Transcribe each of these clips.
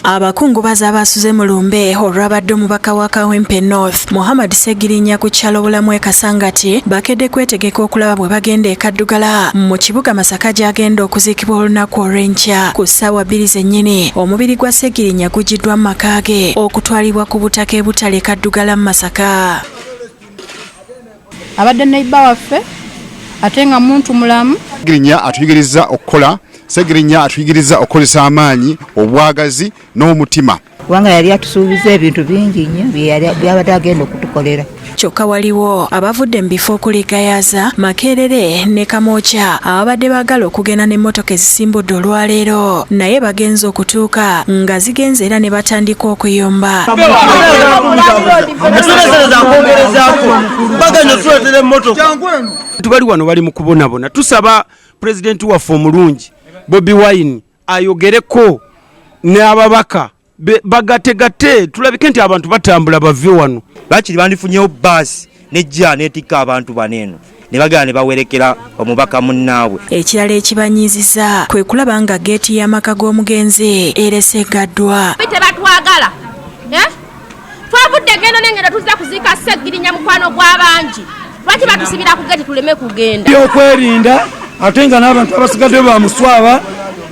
Abakungubazi abasuze mu lumbe olwabadde omubaka wa Kawempe North Muhammad Segirinya ku kyalo bulamu e Kasangati bakedde kwetegeka okulaba bwe bagenda e Kaddugala mu kibuga Masaka gy'agenda okuziikibwa olunaku olw'enkya ku ssaawa 2 zennyini. Omubiri gwa Segirinya gugiddwa mu maka ge okutwalibwa ku butaka ebutale Kaddugala mu Masaka. Abadde neiba waffe ate nga muntu mulamu. Segirinya atuyigiriza okukola, Segirinya atuyigiriza okukozesa amaanyi, obwagazi n'omutima. Wanga yali atusuubiza ebintu bingi nnyo byabadde agenda okutukolera. Kyokka waliwo abavudde mu bifo okuligayaza Makerere ne Kamoocha ababadde baagala okugenda n'emmotoka ezisimbudde olwaleero naye bagenze okutuuka nga zigenze era ne batandika okuyomba. Tubali wano bali mu kubonabona. Tusaba pulezidenti waffe omulungi Bobi Wine ayogereko n'ababaka bagategate tulabike nti abantu batambula bave wano. Bakiri bandifunyewo baasi nejja neetikka abantu baneeno ne bagala ne bawerekera omubaka munnaabwe. Ekirala ekibanyiiziza kwe kulaba nga geeti y'amaka g'omugenzi erese eggaddwa. Tebatwagala twavudde gendo nengenda tuzza kuziika Segirinya mukwano gw'abangi. Lwaki batusibira ku geeti tuleme kugenda? Byokwerinda ate nga n'abantu abasigaddewo bamuswaba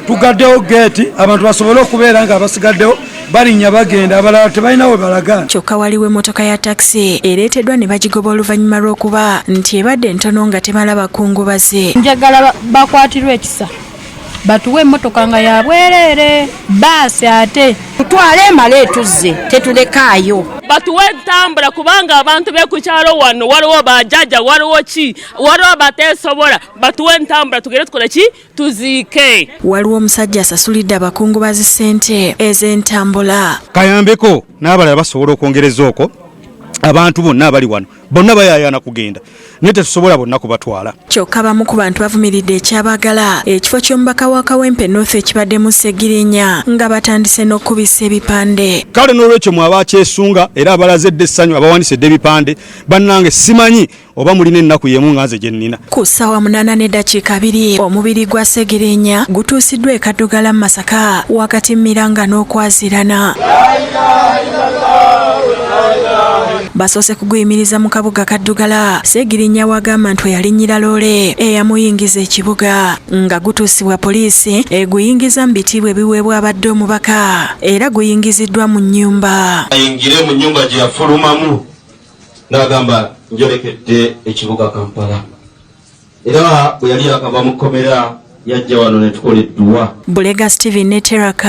tugaddewo geeti abantu basobole okubeera nga abasigaddewo balinnya bagenda abalala tebalina we balaga. Kyokka waliwo emmotoka ya takisi ereeteddwa ne bagigoba oluvannyuma lw'okuba nti ebadde ntono nga temala bakungubazi. Njagala bakwatirwe ekisa batuwe emmotoka nga ya bwereere baasi ate tutwale emale tuzze tetulekaayo batuwe entambula kubanga abantu b'ekukyalo wano waliwo bajaja waliwo ki waliwo bateesobola batuwe entambula tugere tukole ki tuziike. Waliwo omusajja asasulidde abakungubazi ssente ez'entambula. Kayambeko n'abalala basobola okwongereza okwo abantu bonna abali wano bonna bayayaana kugenda naye tetusobola bonna kubatwala. Kyokka bamu ku bantu bavumiridde ekyabagala ekifo ky'omubaka wa Kawempe North ekibaddemu Segirinya nga batandise n'okkubisa ebipande. Kale n'olwekyo mwaba akyesunga era abalazedde essanyu abawandisedde ebipande bannange simanyi oba mulina ennaku y'emu nga nze gye nnina. Ku ssaawa 8:2 omubiri gwa Segirinya gutuusiddwa e Kaddugala mu Masaka wakati Miranga n'okwazirana. Basoose kuguyimiriza mu kabuga Kaddugala. Segirinya wagamba nti yalinnyira loole eyamuyingiza ekibuga nga gutuusibwa poliisi eguyingiza mu bitiibwa ebiweebwa abadde omubaka era guyingiziddwa mu nnyumba. Ayingire mu nnyumba gye yafulumamu n'agamba njolekedde ekibuga Kampala era bwe yali yakava mu kkomera yajja wano ne tukola edduwa. Bulega Steven ne Teraka